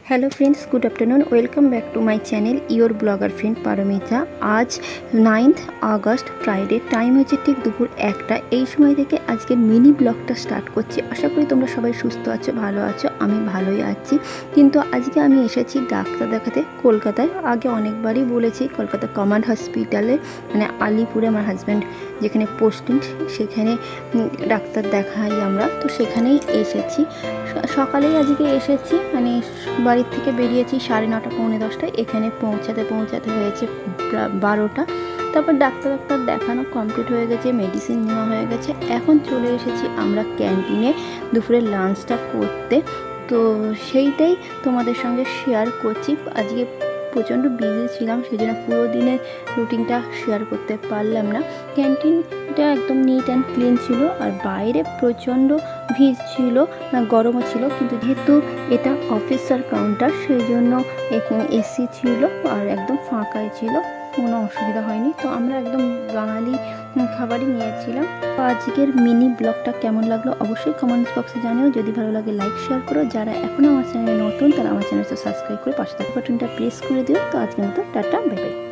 Hello friends, good afternoon. Welcome back to my channel your blogger friend Paromita. आज 9 August Friday, time होच्छे ठीक दुपुर 1टा। এই সময় থেকে আজকে মিনি ব্লগটা স্টার্ট করছি। আশা করি তোমরা সবাই সুস্থ আছো, ভালো আছো। আমি ভালোই আছি, কিন্তু আজকে আমি এসেছি ডাক্তার দেখাতে কলকাতায়। আগে অনেকবারই বলেছি, কলকাতা কমান্ড হসপিটালে মানে আলিপুরে আমার হাজব্যান্ড যেখানে পোস্টিং, সেখানে ডাক্তার দেখাই আমরা। তো সেখানেই এসেছি, সকালেই আজকে এসেছি, মানে বাড়ির থেকে বেরিয়েছি 9:30 পৌনে 10টায়। এখানে পৌঁছাতে হয়েছে 12টা। তারপর ডাক্তার দেখানো কমপ্লিট হয়ে গেছে, মেডিসিন নেওয়া হয়ে গেছে। এখন চলে এসেছি আমরা ক্যান্টিনে দুপুরের লাঞ্চটা করতে। তো সেইটাই তোমাদের সঙ্গে শেয়ার করছি। আজকে প্রচণ্ড বিজি ছিলাম, সেই জন্য পুরো দিনের রুটিনটা শেয়ার করতে পারলাম না। ক্যান্টিনটা একদম নিট অ্যান্ড ক্লিন ছিল, আর বাইরে প্রচণ্ড ভিড় ছিল, গরমও ছিল, কিন্তু যেহেতু এটা অফিসার কাউন্টার সেই জন্য এখানে এসি ছিল আর একদম ফাঁকাই ছিল, কোনো অসুবিধা হয়নি। তো আমরা একদম বাঙালি খাবারই নিয়েছিলাম। তো আজকের মিনি ব্লগটা কেমন লাগলো অবশ্যই কমেন্টস বক্সে জানিও। যদি ভালো লাগে লাইক শেয়ার করো, যারা এখনও আমার চ্যানেলে নতুন তারা আমার চ্যানেলটা সাবস্ক্রাইব করে পাশে থাকা বাটনটা প্রেস করে দিও। তো আজকের মতো টাটা, বাই বাই।